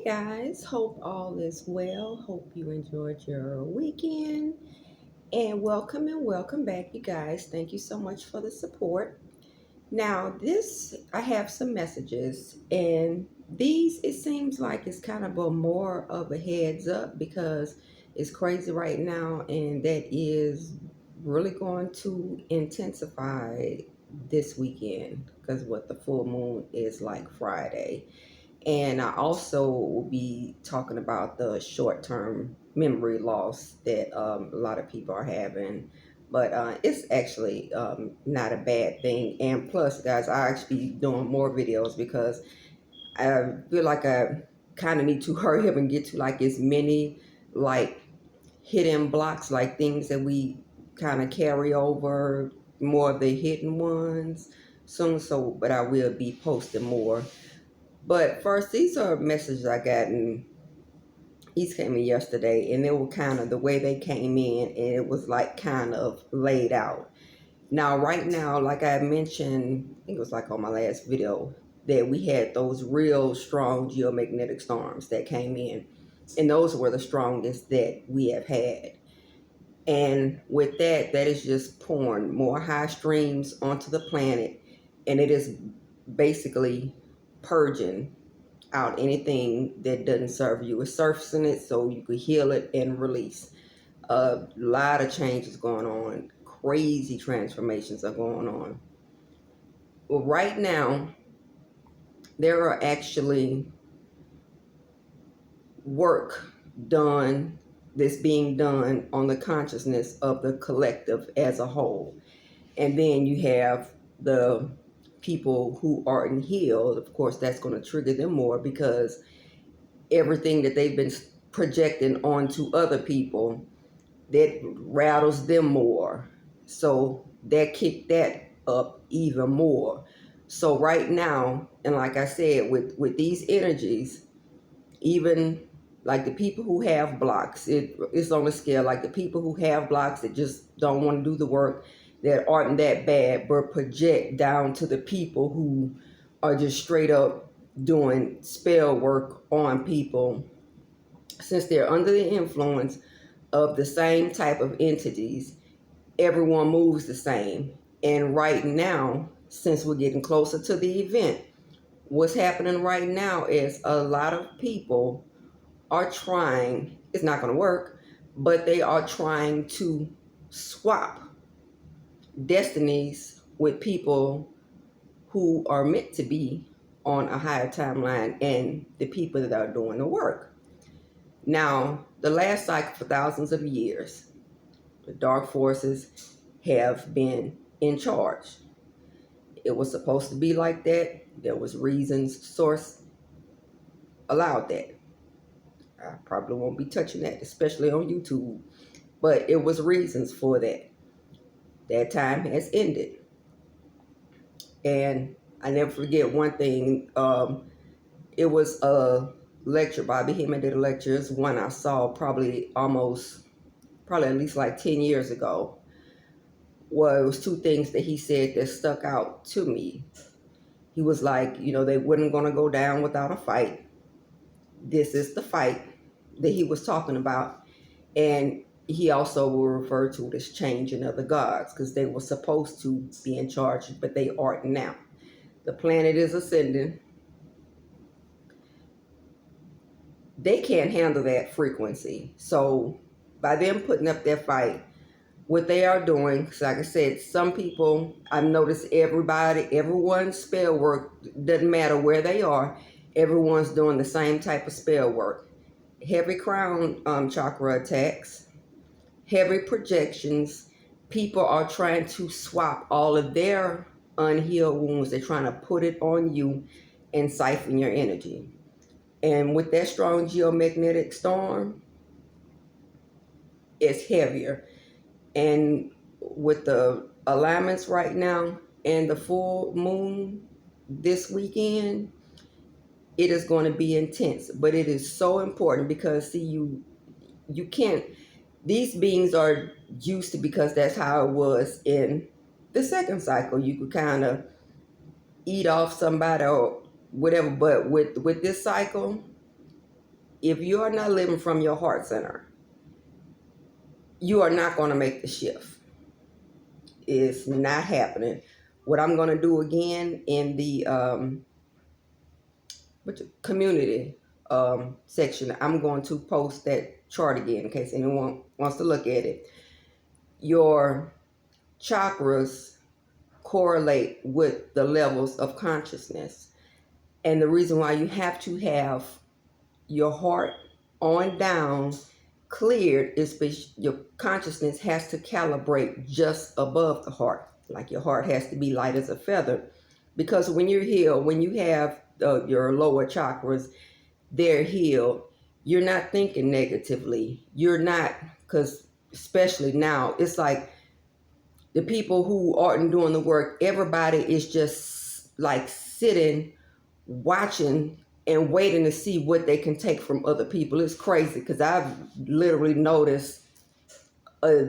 Hey guys, hope all is well. Hope you enjoyed your weekend. And welcome back, you guys. Thank you so much for the support. Now, I have some messages, and these, it seems like it's kind of a more of a heads up because it's crazy right now, and that is really going to intensify this weekend because what the full moon is like Friday. And I also will be talking about the short term memory loss that a lot of people are having. But it's actually not a bad thing. And plus, guys, I actually be doing more videos because I feel like I kind of need to hurry up and get to like as many like hidden blocks, like things that we kind of carry over, more of the hidden ones soon. So, but I will be posting more. But first, these are messages I got, and these came in yesterday, and they were kind of the way they came in, and it was like kind of laid out. Now, right now, like I mentioned, I think it was like on my last video, that we had those real strong geomagnetic storms that came in, and those were the strongest that we have had. And with that, that is just pouring more high streams onto the planet, and it is basically purging out anything that doesn't serve you. It's surfacing it so you could heal it and release. A lot of changes going on. Crazy transformations are going on. Well, right now, there are actually work done that's being done on the consciousness of the collective as a whole. And then you have the people who aren't healed. Of course, that's going to trigger them more because everything that they've been projecting onto other people that rattles them more. So that kicked that up even more. So right now, and like I said, with these energies, even like the people who have blocks, it's on a scale like the people who have blocks that just don't want to do the work, that aren't that bad, but project down to the people who are just straight up doing spell work on people. Since they're under the influence of the same type of entities, everyone moves the same. And right now, since we're getting closer to the event, what's happening right now is a lot of people are trying, it's not going to work, but they are trying to swap destinies with people who are meant to be on a higher timeline and the people that are doing the work. Now, the last cycle for thousands of years, the dark forces have been in charge. It was supposed to be like that. There was reasons, source allowed that. I probably won't be touching that, especially on YouTube. But it was reasons for that. That time has ended. And I never forget one thing. It was a lecture. Bobby Hemming did a lecture. It's one I saw probably at least like 10 years ago. Well, it was two things that he said that stuck out to me. He was like, they weren't going to go down without a fight. This is the fight that he was talking about. And he also will refer to it as changing of the gods because they were supposed to be in charge, but they aren't now. The planet is ascending. They can't handle that frequency. So by them putting up their fight, what they are doing, because like I said, some people, I've noticed everyone's spell work, doesn't matter where they are, everyone's doing the same type of spell work. Heavy crown chakra attacks, heavy projections. People are trying to swap all of their unhealed wounds. They're trying to put it on you and siphon your energy. And with that strong geomagnetic storm, it's heavier. And with the alignments right now and the full moon this weekend, it is going to be intense. But it is so important because see, you can't, these beings are used to, because that's how it was in the second cycle. You could kind of eat off somebody or whatever. But with this cycle, if you are not living from your heart center, you are not going to make the shift. It's not happening. What I'm going to do again in the community section, I'm going to post that chart again in case anyone wants to look at it. Your chakras correlate with the levels of consciousness. And the reason why you have to have your heart on down cleared is because your consciousness has to calibrate just above the heart. Like your heart has to be light as a feather. Because when you're healed, when you have your lower chakras, they're healed, you're not thinking negatively. You're not, because especially now, it's like the people who aren't doing the work, everybody is just like sitting, watching, and waiting to see what they can take from other people. It's crazy because I've literally noticed a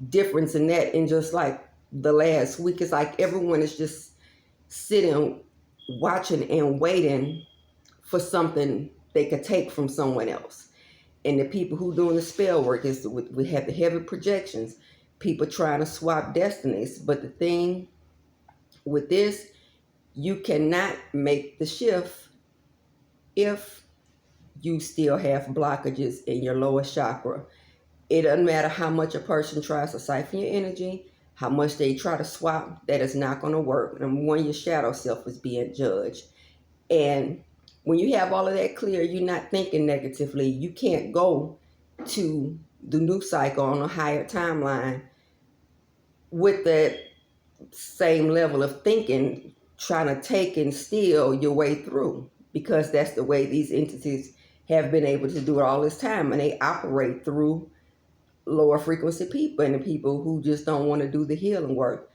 difference in that in just like the last week. It's like everyone is just sitting, watching, and waiting for something they could take from someone else. And the people who doing the spell work is we have the heavy projections, people trying to swap destinies. But the thing with this, you cannot make the shift if you still have blockages in your lower chakra. It doesn't matter how much a person tries to siphon your energy, how much they try to swap, that is not going to work. Number one, your shadow self is being judged. And when you have all of that clear, you're not thinking negatively. You can't go to the new cycle on a higher timeline with that same level of thinking, trying to take and steal your way through, because that's the way these entities have been able to do it all this time. And they operate through lower frequency people and the people who just don't want to do the healing work.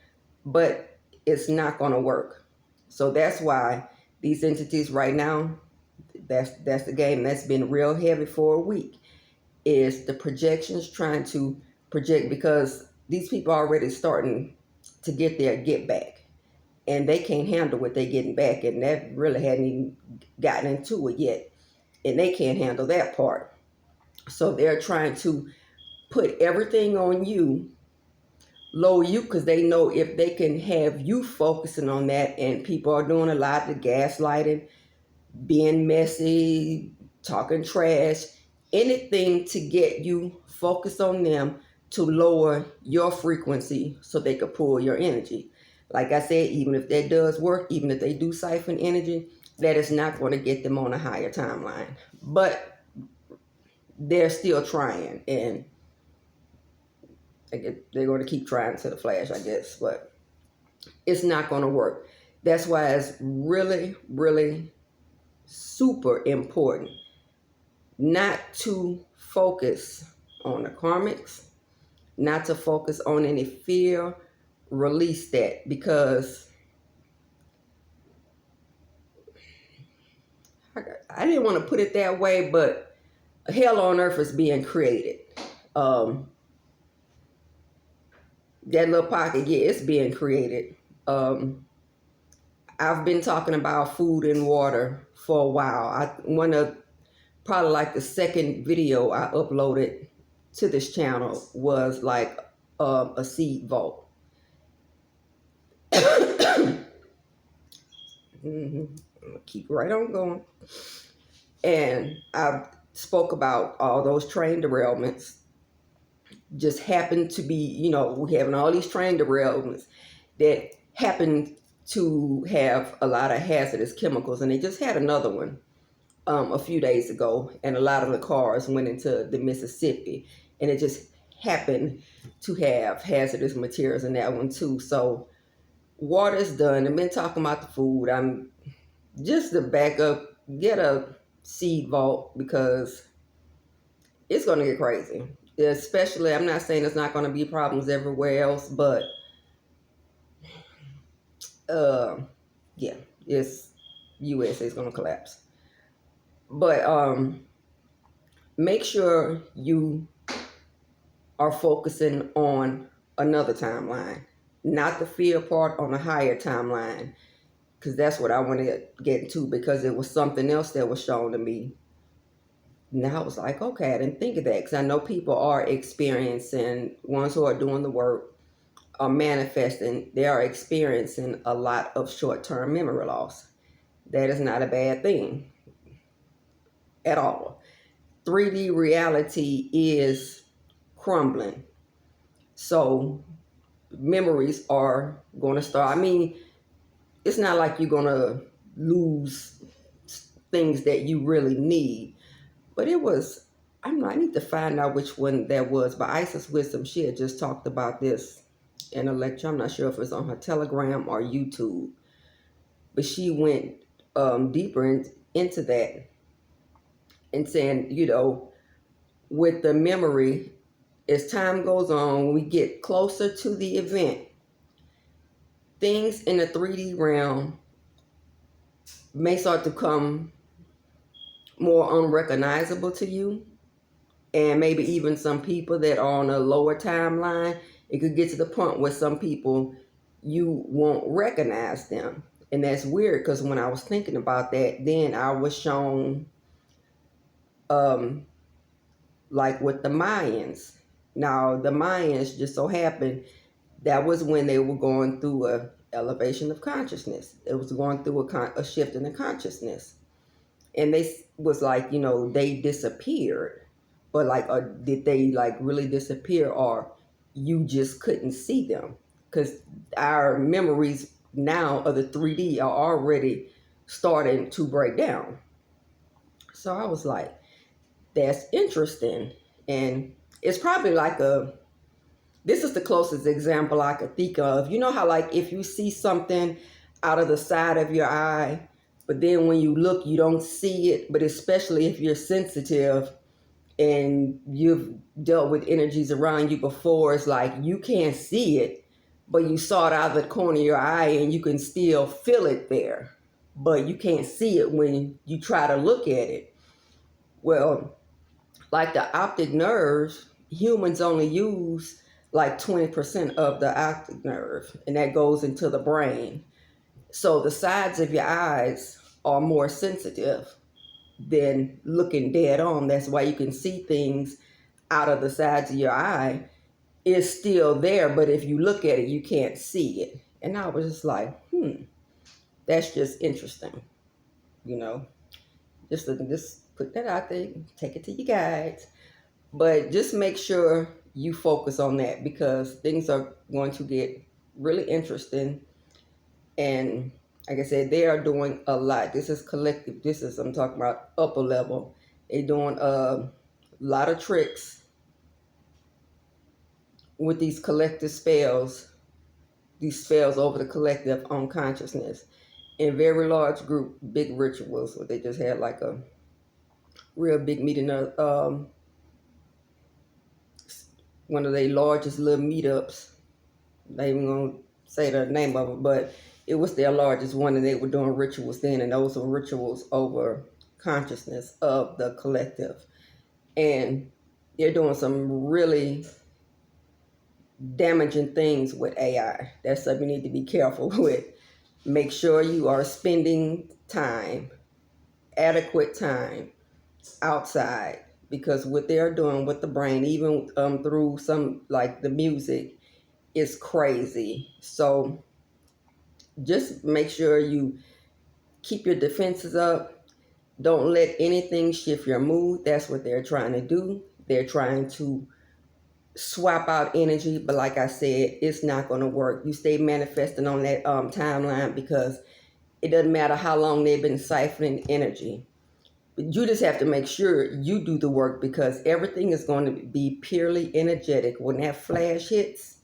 But it's not going to work. So that's why these entities right now, that's the game that's been real heavy for a week, is the projections, trying to project, because these people are already starting to get their get back, and they can't handle what they're getting back, and that really hadn't even gotten into it yet, and they can't handle that part. So they're trying to put everything on you, lower you, because they know if they can have you focusing on that, and people are doing a lot of gaslighting, being messy, talking trash, anything to get you focused on them, to lower your frequency so they could pull your energy. Like I said, even if that does work, even if they do siphon energy, that is not going to get them on a higher timeline. But they're still trying, and they're going to keep trying to the flash, I guess, but it's not going to work. That's why it's really, really super important not to focus on the karmics, not to focus on any fear. Release that, because I didn't want to put it that way, but hell on earth is being created. That little pocket, yeah, it's being created. I've been talking about food and water for a while. Probably like the second video I uploaded to this channel was like a seed vault. Keep right on going. And I spoke about all those train derailments. Just happened to be, we're having all these train derailments that happen to have a lot of hazardous chemicals. And they just had another one a few days ago, and a lot of the cars went into the Mississippi, and it just happened to have hazardous materials in that one too. So water's done. I've been talking about the food. I'm just to back up, get a seed vault, because it's going to get crazy. Especially, I'm not saying there's not going to be problems everywhere else, but yeah, it's USA is going to collapse. But make sure you are focusing on another timeline, not the fear part, on a higher timeline, because that's what I want to get into, because it was something else that was shown to me Now I was like, okay, I didn't think of that, because I know people are experiencing, ones who are doing the work are manifesting, they are experiencing a lot of short-term memory loss. That is not a bad thing at all. 3D reality is crumbling. So memories are going to start. I mean, it's not like you're going to lose things that you really need, but it was, I need to find out which one that was. But Isis Wisdom, she had just talked about this in a lecture. I'm not sure if it's on her Telegram or YouTube, but she went deeper into that and saying, with the memory, as time goes on, when we get closer to the event, things in the 3D realm may start to come more unrecognizable to you. And maybe even some people that are on a lower timeline, it could get to the point where some people, you won't recognize them. And that's weird, because when I was thinking about that, then I was shown, like with the Mayans. Now, the Mayans just so happened that was when they were going through a elevation of consciousness. It was going through a shift in the consciousness. And they was like, they disappeared. But like, did they like really disappear, or you just couldn't see them? Because our memories now of the 3D are already starting to break down. So I was like, that's interesting. And it's probably like this is the closest example I could think of. You know how, like, if you see something out of the side of your eye, but then when you look, you don't see it. But especially if you're sensitive and you've dealt with energies around you before, it's like you can't see it, but you saw it out of the corner of your eye and you can still feel it there, but you can't see it when you try to look at it. Well, like the optic nerves, humans only use like 20% of the optic nerve, and that goes into the brain. So the sides of your eyes are more sensitive than looking dead on. That's why you can see things out of the sides of your eye. It's still there, but if you look at it, you can't see it. And I was just like, that's just interesting, you know. Just put that out there, take it to you guys. But just make sure you focus on that, because things are going to get really interesting. And like I said, they are doing a lot. This is collective. I'm talking about upper level. They're doing a lot of tricks with these collective spells, these spells over the collective unconsciousness in very large group, big rituals. Where they just had like a real big meeting of one of their largest little meetups. Not even gonna say the name of it, but it was their largest one, and they were doing rituals then, and those were rituals over consciousness of the collective. And they're doing some really damaging things with AI. That's something you need to be careful with. Make sure you are spending time, adequate time, outside, because what they're doing with the brain, even through some like the music, is crazy. So just make sure you keep your defenses up. Don't let anything shift your mood. That's what they're trying to do. They're trying to swap out energy, but like I said, it's not going to work. You stay manifesting on that timeline, because it doesn't matter how long they've been siphoning energy. But you just have to make sure you do the work, because everything is going to be purely energetic. When that flash hits,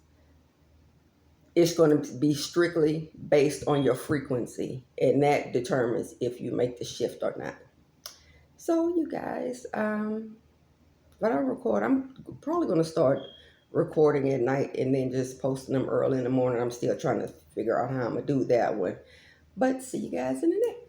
it's going to be strictly based on your frequency, and that determines if you make the shift or not. So you guys, but I record, I'm probably going to start recording at night and then just posting them early in the morning. I'm still trying to figure out how I'm going to do that one. But see you guys in the next.